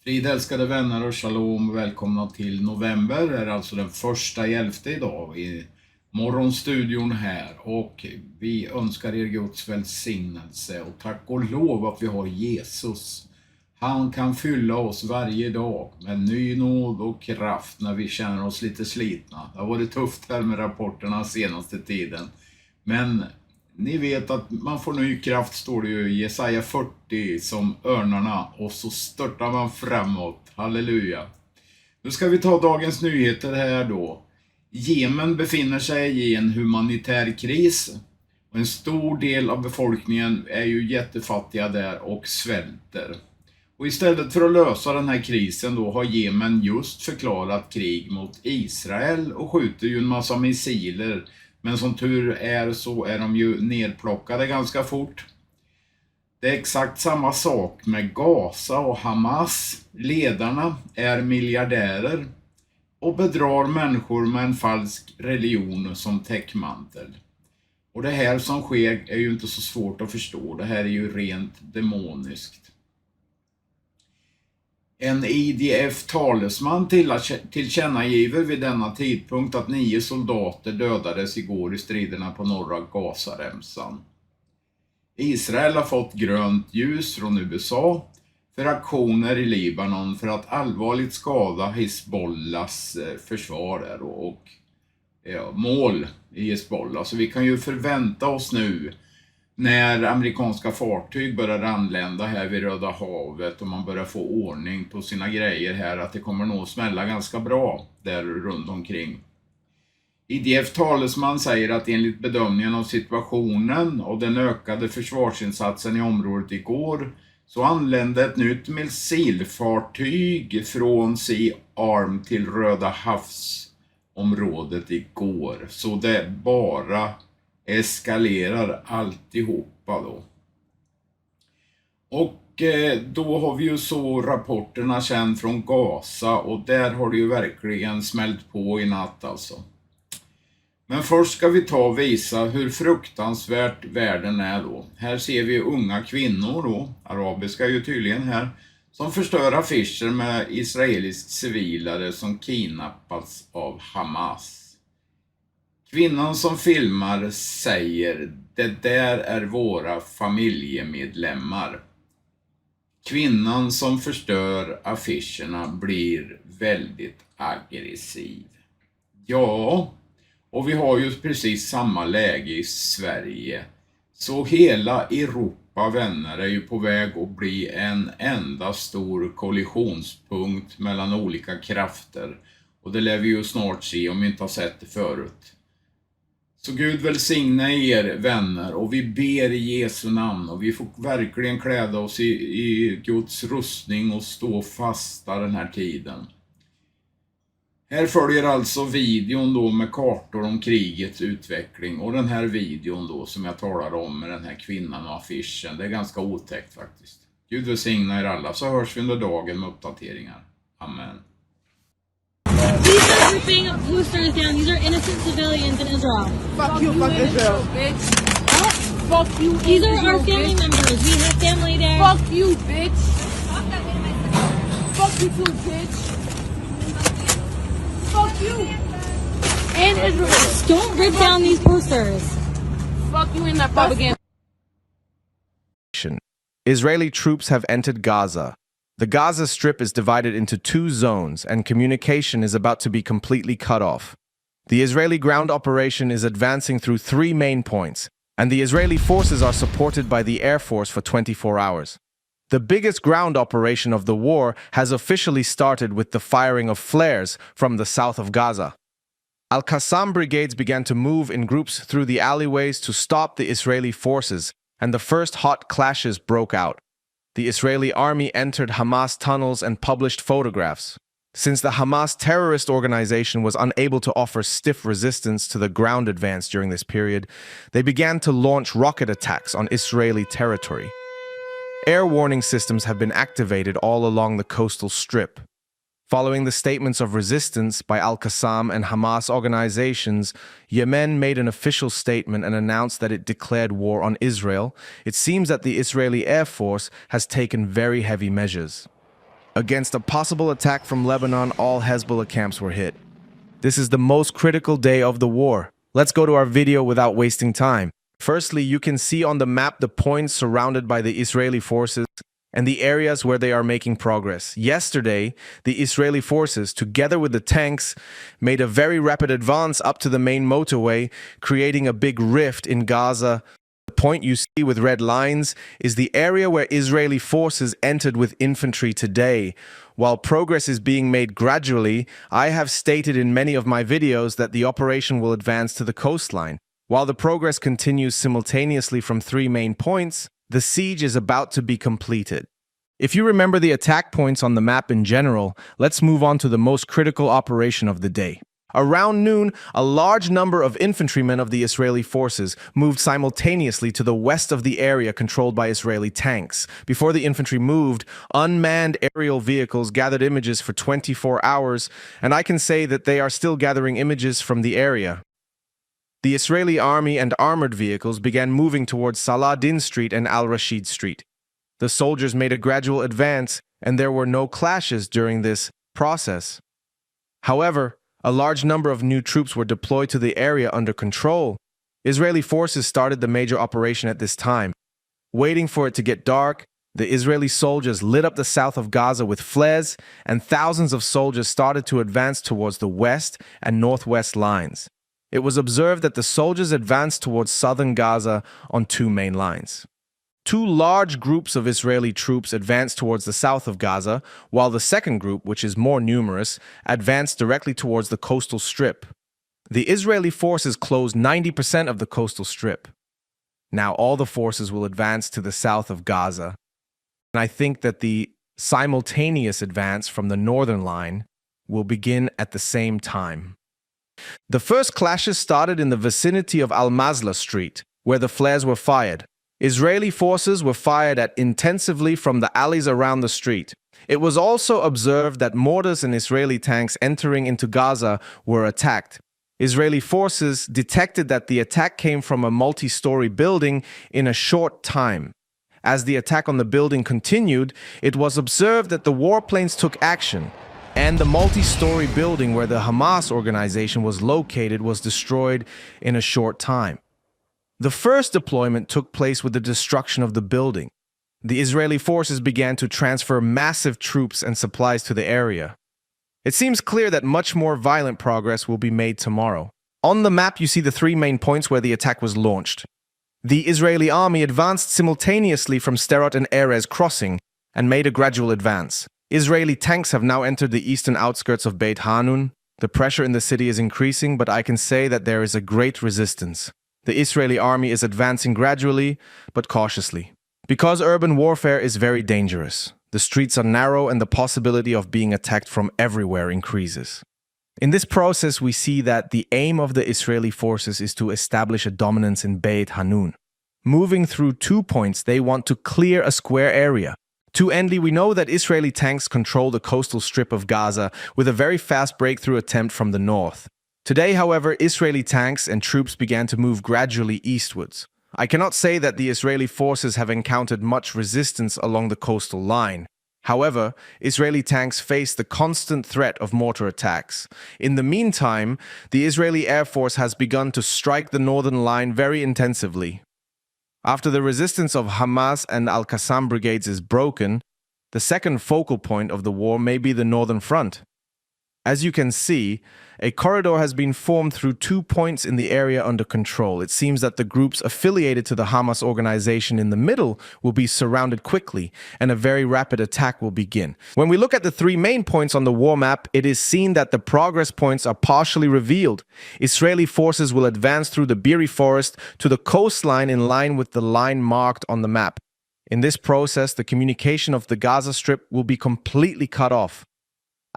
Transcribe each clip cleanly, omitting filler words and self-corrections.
Fridälskade vänner och shalom, välkomna till november. Det är alltså den 1/11 idag i morgonstudion här. Och vi önskar er Guds välsignelse och tack och lov att vi har Jesus. Han kan fylla oss varje dag med ny nåd och kraft när vi känner oss lite slitna. Det har varit tufft här med rapporterna senaste tiden. Men ni vet att man får ny kraft, står det ju i Jesaja 40, som örnarna, och så störtar man framåt. Halleluja. Nu ska vi ta dagens nyheter här då. Jemen befinner sig i en humanitär kris. Och en stor del av befolkningen är ju jättefattiga där och svälter. Och istället för att lösa den här krisen då har Jemen just förklarat krig mot Israel och skjuter ju en massa missiler. Men som tur är så är de ju nedplockade ganska fort. Det är exakt samma sak med Gaza och Hamas. Ledarna är miljardärer och bedrar människor med en falsk religion som täckmantel. Och det här som sker är ju inte så svårt att förstå. Det här är ju rent demoniskt. En IDF-talesman tillkännagiver vid denna tidpunkt att 9 soldater dödades igår i striderna på norra Gazaremsan. Israel har fått grönt ljus från USA för aktioner i Libanon för att allvarligt skada Hizbollahs försvar och mål i Hizbollah. Så vi kan ju förvänta oss nu, när amerikanska fartyg börjar anlända här vid Röda havet och man börjar få ordning på sina grejer här, att det kommer nog smälla ganska bra där runt omkring. IDF-talesman säger att enligt bedömningen av situationen och den ökade försvarsinsatsen i området igår så anlände ett nytt missilfartyg från Sea Arm till Röda havsområdet igår. Så det bara eskalerar alltihopa då. Och då har vi ju så rapporterna sen från Gaza, och där har det ju verkligen smält på i natt alltså. Men först ska vi ta och visa hur fruktansvärt världen är då. Här ser vi unga kvinnor då, arabiska ju tydligen här, som förstör affischer med israelisk civilare som kidnappats av Hamas. Kvinnan som filmar säger: "Det där är våra familjemedlemmar." Kvinnan som förstör affischerna blir väldigt aggressiv. Ja, och vi har ju precis samma läge i Sverige. Så hela Europa, vänner, är ju på väg att bli en enda stor kollisionspunkt mellan olika krafter. Och det lär vi ju snart se om vi inte har sett det förut. Så Gud välsigna er, vänner, och vi ber i Jesu namn, och vi får verkligen kläda oss i Guds rustning och stå fasta den här tiden. Här följer alltså videon då med kartor om krigets utveckling, och den här videon då som jag talade om med den här kvinnan och affischen. Det är ganska otäckt faktiskt. Gud välsigna er alla, så hörs vi under dagen med uppdateringar. Amen. These are ripping posters down. These are innocent civilians in Israel. Fuck you, Israel, bitch. Fuck you, These are Israel, our family bitch. members. We have family there. Fuck you, bitch. Fuck you too, bitch. Fuck you. And Israel. Don't rip down these posters. Fuck you in that propaganda. Israeli troops have entered Gaza. The Gaza Strip is divided into 2 zones, and communication is about to be completely cut off. The Israeli ground operation is advancing through 3 main points, and the Israeli forces are supported by the Air Force for 24 hours. The biggest ground operation of the war has officially started with the firing of flares from the south of Gaza. Al-Qassam brigades began to move in groups through the alleyways to stop the Israeli forces, and the first hot clashes broke out. The Israeli army entered Hamas tunnels and published photographs. Since the Hamas terrorist organization was unable to offer stiff resistance to the ground advance during this period, they began to launch rocket attacks on Israeli territory. Air warning systems have been activated all along the coastal strip. Following the statements of resistance by Al-Qassam and Hamas organizations, Yemen made an official statement and announced that it declared war on Israel. It seems that the Israeli Air Force has taken very heavy measures. Against a possible attack from Lebanon, all Hezbollah camps were hit. This is the most critical day of the war. Let's go to our video without wasting time. Firstly, you can see on the map the points surrounded by the Israeli forces and the areas where they are making progress. Yesterday, the Israeli forces, together with the tanks, made a very rapid advance up to the main motorway, creating a big rift in Gaza. The point you see with red lines is the area where Israeli forces entered with infantry today. While progress is being made gradually, I have stated in many of my videos that the operation will advance to the coastline. While the progress continues simultaneously from 3 main points, the siege is about to be completed. If you remember the attack points on the map in general, let's move on to the most critical operation of the day. Around noon, a large number of infantrymen of the Israeli forces moved simultaneously to the west of the area controlled by Israeli tanks. Before the infantry moved, unmanned aerial vehicles gathered images for 24 hours, and I can say that they are still gathering images from the area. The Israeli army and armored vehicles began moving towards Saladin Street and Al-Rashid Street. The soldiers made a gradual advance, and there were no clashes during this process. However, a large number of new troops were deployed to the area under control. Israeli forces started the major operation at this time. Waiting for it to get dark, the Israeli soldiers lit up the south of Gaza with flares, and thousands of soldiers started to advance towards the west and northwest lines. It was observed that the soldiers advanced towards southern Gaza on 2 main lines. 2 large groups of Israeli troops advanced towards the south of Gaza, while the second group, which is more numerous, advanced directly towards the coastal strip. The Israeli forces closed 90% of the coastal strip. Now all the forces will advance to the south of Gaza, and I think that the simultaneous advance from the northern line will begin at the same time. The first clashes started in the vicinity of Al-Mazla Street, where the flares were fired. Israeli forces were fired at intensively from the alleys around the street. It was also observed that mortars and Israeli tanks entering into Gaza were attacked. Israeli forces detected that the attack came from a multi-story building in a short time. As the attack on the building continued, it was observed that the warplanes took action, and the multi-story building where the Hamas organization was located was destroyed in a short time. The first deployment took place with the destruction of the building. The Israeli forces began to transfer massive troops and supplies to the area. It seems clear that much more violent progress will be made tomorrow. On the map, you see the 3 main points where the attack was launched. The Israeli army advanced simultaneously from Sderot and Erez crossing and made a gradual advance. Israeli tanks have now entered the eastern outskirts of Beit Hanun. The pressure in the city is increasing, but I can say that there is a great resistance. The Israeli army is advancing gradually, but cautiously. Because urban warfare is very dangerous, the streets are narrow and the possibility of being attacked from everywhere increases. In this process, we see that the aim of the Israeli forces is to establish a dominance in Beit Hanun. Moving through 2 points, they want to clear a square area. To endly, we know that Israeli tanks control the coastal strip of Gaza with a very fast breakthrough attempt from the north. Today, however, Israeli tanks and troops began to move gradually eastwards. I cannot say that the Israeli forces have encountered much resistance along the coastal line. However, Israeli tanks face the constant threat of mortar attacks. In the meantime, the Israeli Air Force has begun to strike the northern line very intensively. After the resistance of Hamas and Al-Qassam brigades is broken, the second focal point of the war may be the northern front. As you can see, a corridor has been formed through 2 points in the area under control. It seems that the groups affiliated to the Hamas organization in the middle will be surrounded quickly, and a very rapid attack will begin. When we look at the 3 main points on the war map, it is seen that the progress points are partially revealed. Israeli forces will advance through the Be'eri forest to the coastline in line with the line marked on the map. In this process, the communication of the Gaza Strip will be completely cut off.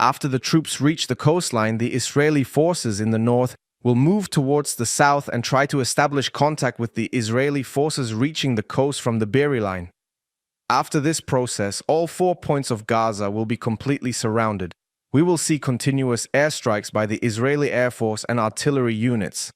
After the troops reach the coastline, the Israeli forces in the north will move towards the south and try to establish contact with the Israeli forces reaching the coast from the Be'eri line. After this process, all 4 points of Gaza will be completely surrounded. We will see continuous airstrikes by the Israeli Air Force and artillery units.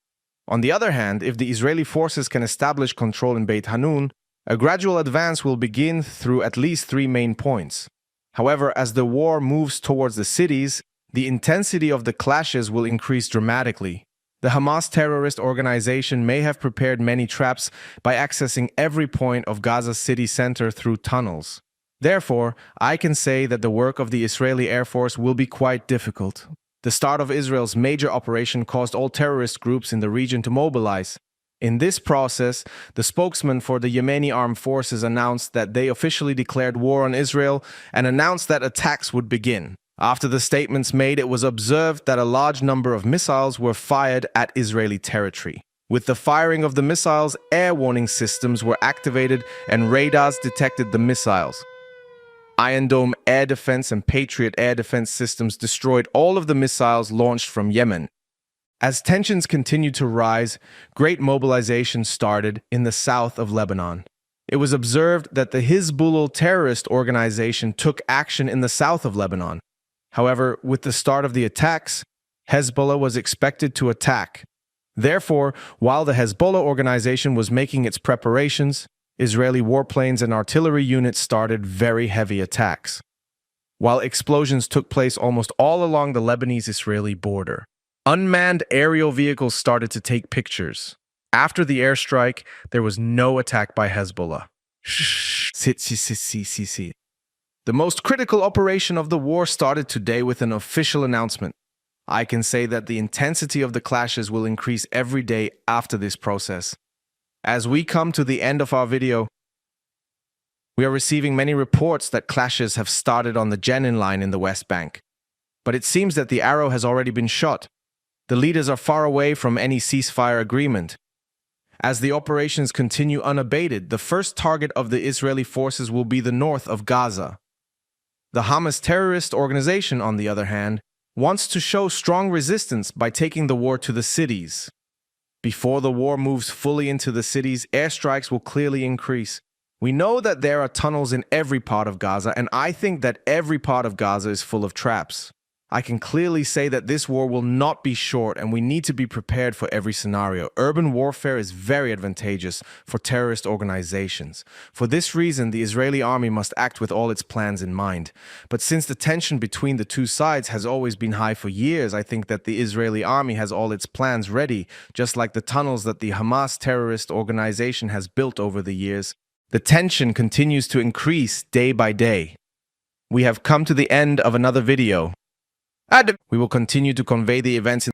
On the other hand, if the Israeli forces can establish control in Beit Hanun, a gradual advance will begin through at least 3 main points. However, as the war moves towards the cities, the intensity of the clashes will increase dramatically. The Hamas terrorist organization may have prepared many traps by accessing every point of Gaza's city center through tunnels. Therefore, I can say that the work of the Israeli Air Force will be quite difficult. The start of Israel's major operation caused all terrorist groups in the region to mobilize. In this process, the spokesman for the Yemeni armed forces announced that they officially declared war on Israel and announced that attacks would begin. After the statements made, it was observed that a large number of missiles were fired at Israeli territory. With the firing of the missiles, air warning systems were activated and radars detected the missiles. Iron Dome air defense and Patriot air defense systems destroyed all of the missiles launched from Yemen. As tensions continued to rise, great mobilization started in the south of Lebanon. It was observed that the Hezbollah terrorist organization took action in the south of Lebanon. However, with the start of the attacks, Hezbollah was expected to attack. Therefore, while the Hezbollah organization was making its preparations, Israeli warplanes and artillery units started very heavy attacks. While explosions took place almost all along the Lebanese-Israeli border, unmanned aerial vehicles started to take pictures. After the airstrike, there was no attack by Hezbollah. The most critical operation of the war started today with an official announcement. I can say that the intensity of the clashes will increase every day after this process. As we come to the end of our video, we are receiving many reports that clashes have started on the Jenin line in the West Bank. But it seems that the arrow has already been shot. The leaders are far away from any ceasefire agreement. As the operations continue unabated, the first target of the Israeli forces will be the north of Gaza. The Hamas terrorist organization, on the other hand, wants to show strong resistance by taking the war to the cities. Before the war moves fully into the cities, airstrikes will clearly increase. We know that there are tunnels in every part of Gaza, and I think that every part of Gaza is full of traps. I can clearly say that this war will not be short, and we need to be prepared for every scenario. Urban warfare is very advantageous for terrorist organizations. For this reason, the Israeli army must act with all its plans in mind. But since the tension between the two sides has always been high for years, I think that the Israeli army has all its plans ready, just like the tunnels that the Hamas terrorist organization has built over the years. The tension continues to increase day by day. We have come to the end of another video. We will continue to convey the events in